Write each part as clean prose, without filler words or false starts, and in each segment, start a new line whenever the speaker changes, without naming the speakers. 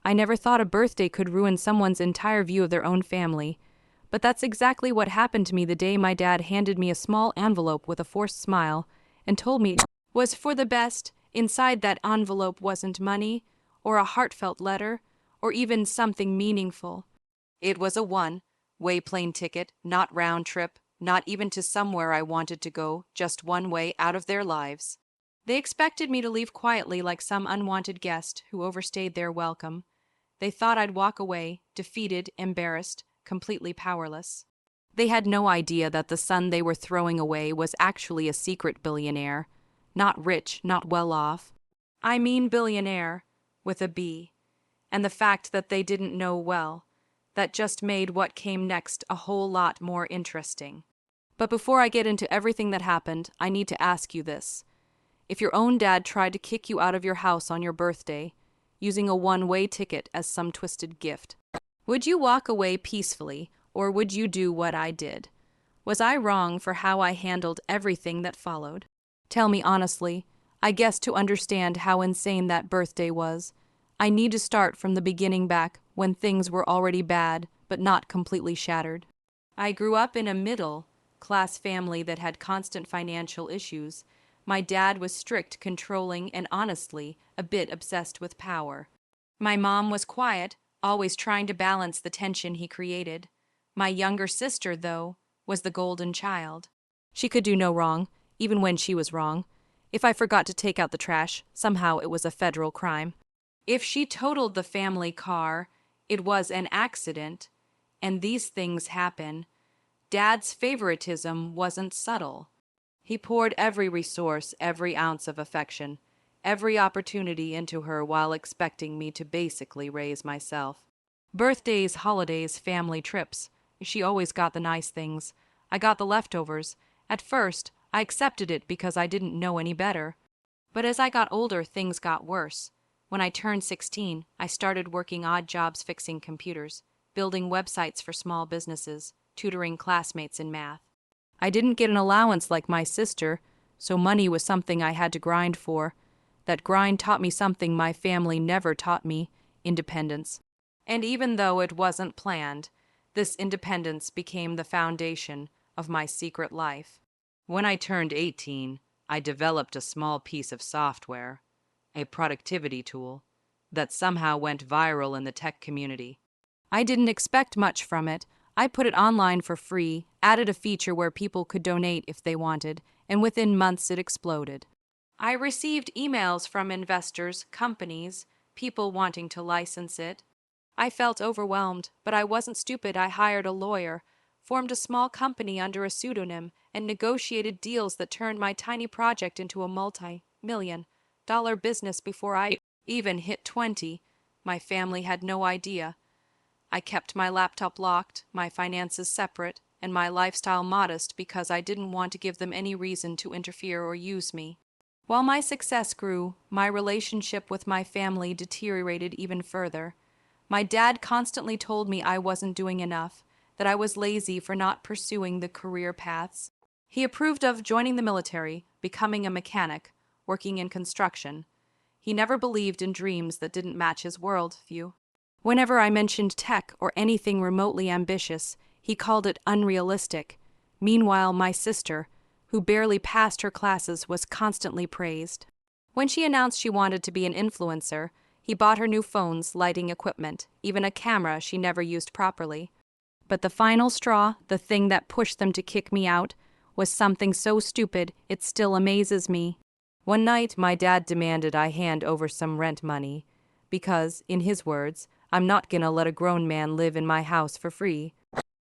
I never thought a birthday could ruin someone's entire view of their own family. But that's exactly what happened to me the day my dad handed me a small envelope with a forced smile and told me it was for the best. Inside that envelope wasn't money, or a heartfelt letter, or even something meaningful. It was a one-way plane ticket, not round trip, not even to somewhere I wanted to go, just one way out of their lives. They expected me to leave quietly like some unwanted guest who overstayed their welcome. They thought I'd walk away, defeated, embarrassed, completely powerless. They had no idea that the son they were throwing away was actually a secret billionaire. Not rich, not well off. I mean billionaire, with a B. And the fact that they didn't know well, that just made what came next a whole lot more interesting. But before I get into everything that happened, I need to ask you this. If your own dad tried to kick you out of your house on your birthday, using a one-way ticket as some twisted gift, would you walk away peacefully, or would you do what I did? Was I wrong for how I handled everything that followed? Tell me honestly. I guess to understand how insane that birthday was, I need to start from the beginning back when things were already bad, but not completely shattered. I grew up in a middle-class family that had constant financial issues. My dad was strict, controlling, and honestly, a bit obsessed with power. My mom was quiet, always trying to balance the tension he created. My younger sister, though, was the golden child. She could do no wrong, even when she was wrong. If I forgot to take out the trash, somehow it was a federal crime. If she totaled the family car, it was an accident, and these things happen. Dad's favoritism wasn't subtle. He poured every resource, every ounce of affection, every opportunity into her while expecting me to basically raise myself. Birthdays, holidays, family trips. She always got the nice things. I got the leftovers. At first, I accepted it because I didn't know any better. But as I got older, things got worse. When I turned 16, I started working odd jobs fixing computers, building websites for small businesses, tutoring classmates in math. I didn't get an allowance like my sister, so money was something I had to grind for. That grind taught me something my family never taught me: independence. And even though it wasn't planned, this independence became the foundation of my secret life. When I turned 18, I developed a small piece of software, a productivity tool, that somehow went viral in the tech community. I didn't expect much from it. I put it online for free, added a feature where people could donate if they wanted, and within months it exploded. I received emails from investors, companies, people wanting to license it. I felt overwhelmed, but I wasn't stupid. I hired a lawyer, formed a small company under a pseudonym, and negotiated deals that turned my tiny project into a multi-million-dollar business before I even hit 20. My family had no idea. I kept my laptop locked, my finances separate, and my lifestyle modest because I didn't want to give them any reason to interfere or use me. While my success grew, my relationship with my family deteriorated even further. My dad constantly told me I wasn't doing enough, that I was lazy for not pursuing the career paths. He approved of joining the military, becoming a mechanic, working in construction. He never believed in dreams that didn't match his worldview. Whenever I mentioned tech or anything remotely ambitious, he called it unrealistic. Meanwhile, my sister, who barely passed her classes, was constantly praised. When she announced she wanted to be an influencer, he bought her new phones, lighting equipment, even a camera she never used properly. But the final straw, the thing that pushed them to kick me out, was something so stupid it still amazes me. One night, my dad demanded I hand over some rent money, because, in his words, I'm not gonna let a grown man live in my house for free.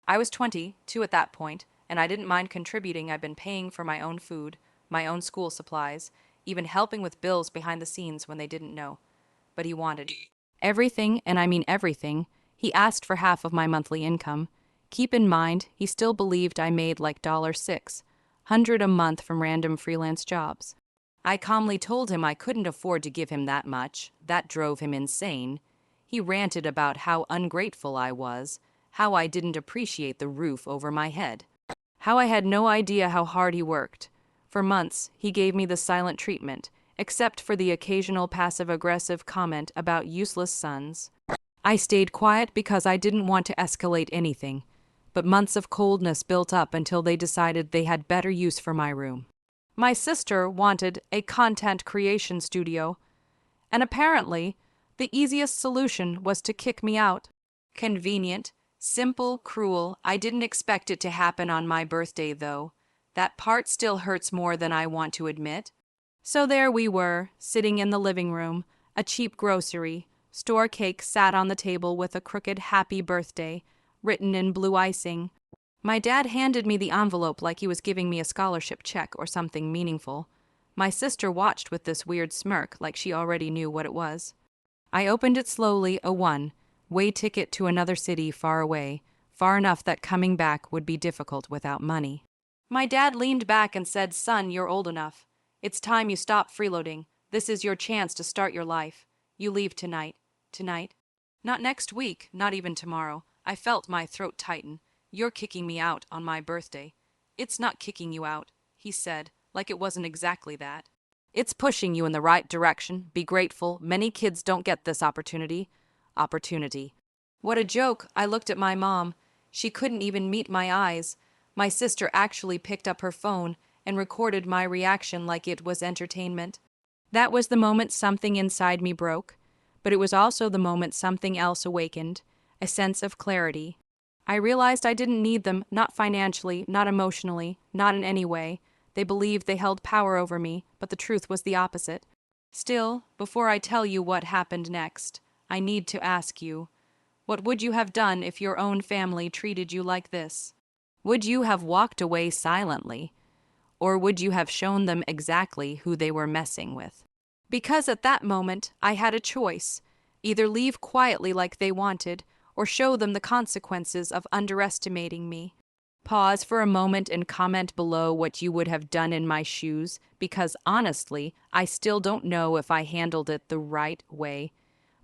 I was 22 at that point, and I didn't mind contributing. I'd been paying for my own food, my own school supplies, even helping with bills behind the scenes when they didn't know. But he wanted everything, and I mean everything. He asked for half of my monthly income. Keep in mind, he still believed I made like $600 a month from random freelance jobs. I calmly told him I couldn't afford to give him that much. That drove him insane. He ranted about how ungrateful I was, how I didn't appreciate the roof over my head, how I had no idea how hard he worked. For months, he gave me the silent treatment, except for the occasional passive-aggressive comment about useless sons. I stayed quiet because I didn't want to escalate anything, but months of coldness built up until they decided they had better use for my room. My sister wanted a content creation studio, and apparently, the easiest solution was to kick me out. Convenient, simple, cruel. I didn't expect it to happen on my birthday, though. That part still hurts more than I want to admit. So there we were, sitting in the living room, a cheap grocery store cake sat on the table with a crooked happy birthday written in blue icing. My dad handed me the envelope like he was giving me a scholarship check or something meaningful. My sister watched with this weird smirk like she already knew what it was. I opened it slowly, a one-way ticket to another city far away, far enough that coming back would be difficult without money. My dad leaned back and said, "Son, you're old enough. It's time you stop freeloading. This is your chance to start your life. You leave tonight. Tonight? Not next week, not even tomorrow." I felt my throat tighten. "You're kicking me out on my birthday." "It's not kicking you out," he said, like it wasn't exactly that. "It's pushing you in the right direction. Be grateful. Many kids don't get this opportunity." Opportunity. What a joke. I looked at my mom. She couldn't even meet my eyes. My sister actually picked up her phone and recorded my reaction like it was entertainment. That was the moment something inside me broke, but it was also the moment something else awakened, a sense of clarity. I realized I didn't need them, not financially, not emotionally, not in any way. They believed they held power over me, but the truth was the opposite. Still, before I tell you what happened next, I need to ask you, what would you have done if your own family treated you like this? Would you have walked away silently? Or would you have shown them exactly who they were messing with? Because at that moment, I had a choice: either leave quietly like they wanted, or show them the consequences of underestimating me. Pause for a moment and comment below what you would have done in my shoes, because honestly, I still don't know if I handled it the right way.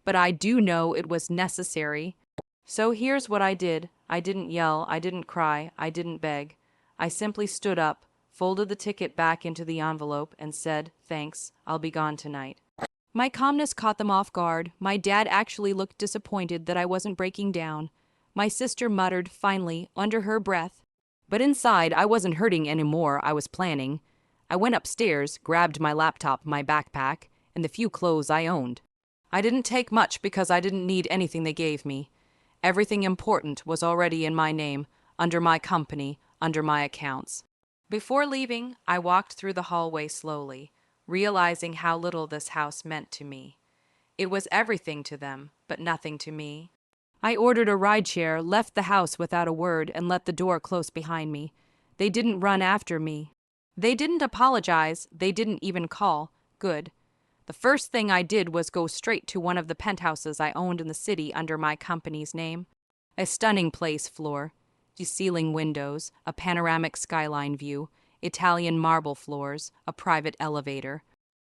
But I do know it was necessary. So here's what I did. I didn't yell, I didn't cry, I didn't beg. I simply stood up, folded the ticket back into the envelope, and said, "Thanks, I'll be gone tonight." My calmness caught them off guard. My dad actually looked disappointed that I wasn't breaking down. My sister muttered, finally, under her breath. But inside, I wasn't hurting anymore. I was planning. I went upstairs, grabbed my laptop, my backpack, and the few clothes I owned. I didn't take much because I didn't need anything they gave me. Everything important was already in my name, under my company, under my accounts. Before leaving, I walked through the hallway slowly, realizing how little this house meant to me. It was everything to them, but nothing to me. I ordered a rideshare, left the house without a word, and let the door close behind me. They didn't run after me. They didn't apologize. They didn't even call. Good. The first thing I did was go straight to one of the penthouses I owned in the city under my company's name. A stunning place floor, ceiling windows, a panoramic skyline view, Italian marble floors, a private elevator.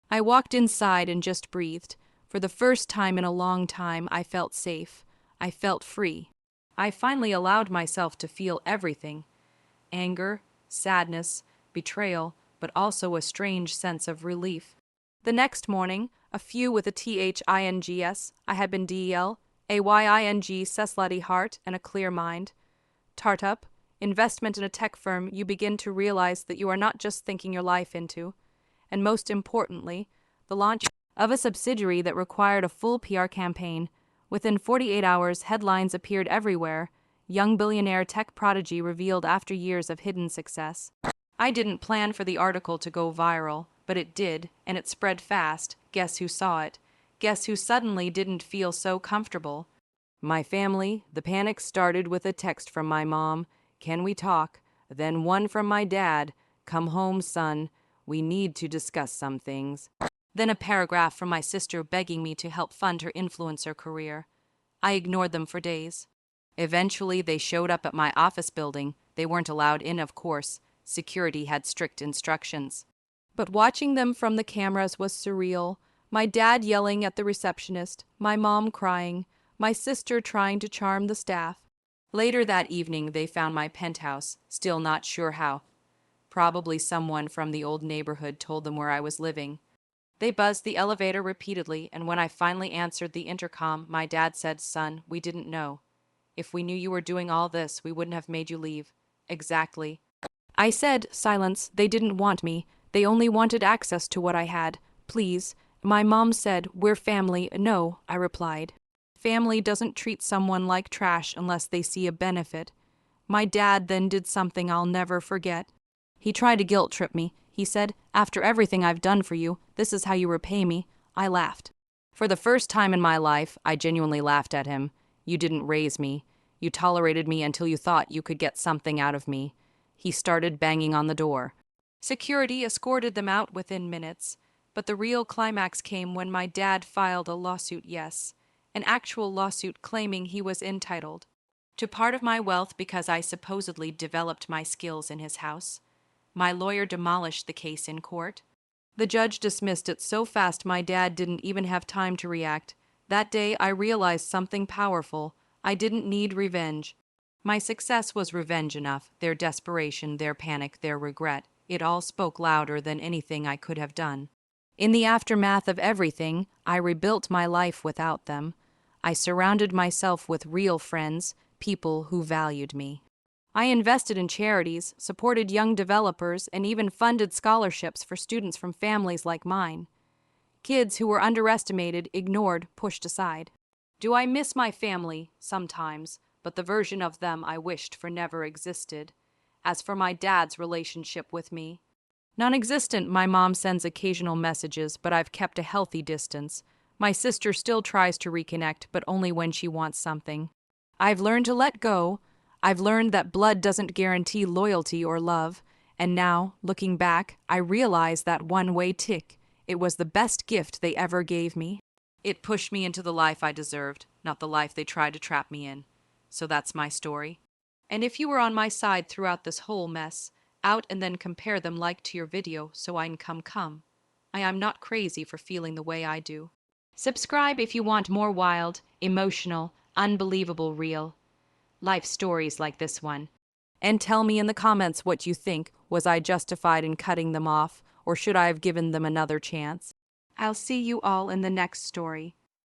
I walked inside and just breathed. For the first time in a long time, I felt safe. I felt free. I finally allowed myself to feel everything: anger, sadness, betrayal, but also a strange sense of relief. The next morning, a few with a THINGS, I had been DEL, a YING, Seslady heart, and a clear mind. Startup, investment in a tech firm, you begin to realize that you are not just thinking your life into. And most importantly, the launch of a subsidiary that required a full PR campaign. Within 48 hours, headlines appeared everywhere. Young billionaire tech prodigy revealed after years of hidden success. I didn't plan for the article to go viral, but it did, and it spread fast. Guess who saw it? Guess who suddenly didn't feel so comfortable? My family. The panic started with a text from my mom, "Can we talk?" Then one from my dad, "Come home, son. We need to discuss some things." Then a paragraph from my sister begging me to help fund her influencer career. I ignored them for days. Eventually, they showed up at my office building. They weren't allowed in, of course. Security had strict instructions. But watching them from the cameras was surreal. My dad yelling at the receptionist, my mom crying, my sister trying to charm the staff. Later that evening, they found my penthouse, still not sure how. Probably someone from the old neighborhood told them where I was living. They buzzed the elevator repeatedly, and when I finally answered the intercom, my dad said, "Son, we didn't know. If we knew you were doing all this, we wouldn't have made you leave." Exactly. I said, "Silence, they didn't want me. They only wanted access to what I had. Please." My mom said, "We're family." "No," I replied. "Family doesn't treat someone like trash unless they see a benefit." My dad then did something I'll never forget. He tried to guilt trip me. He said, "After everything I've done for you, this is how you repay me." I laughed. For the first time in my life, I genuinely laughed at him. "You didn't raise me. You tolerated me until you thought you could get something out of me." He started banging on the door. Security escorted them out within minutes, but the real climax came when my dad filed a lawsuit, yes, an actual lawsuit claiming he was entitled to part of my wealth because I supposedly developed my skills in his house. My lawyer demolished the case in court. The judge dismissed it so fast my dad didn't even have time to react. That day I realized something powerful. I didn't need revenge. My success was revenge enough, their desperation, their panic, their regret. It all spoke louder than anything I could have done. In the aftermath of everything, I rebuilt my life without them. I surrounded myself with real friends, people who valued me. I invested in charities, supported young developers, and even funded scholarships for students from families like mine. Kids who were underestimated, ignored, pushed aside. Do I miss my family? Sometimes, but the version of them I wished for never existed. As for my dad's relationship with me, non-existent. My mom sends occasional messages, but I've kept a healthy distance. My sister still tries to reconnect, but only when she wants something. I've learned to let go. I've learned that blood doesn't guarantee loyalty or love. And now, looking back, I realize that one-way tick. It was the best gift they ever gave me. It pushed me into the life I deserved, not the life they tried to trap me in. So that's my story. And if you were on my side throughout this whole mess, out and then compare them like to your video so I can come. I am not crazy for feeling the way I do. Subscribe if you want more wild, emotional, unbelievable real life stories like this one. And tell me in the comments what you think. Was I justified in cutting them off, or should I have given them another chance? I'll see you all in the next story.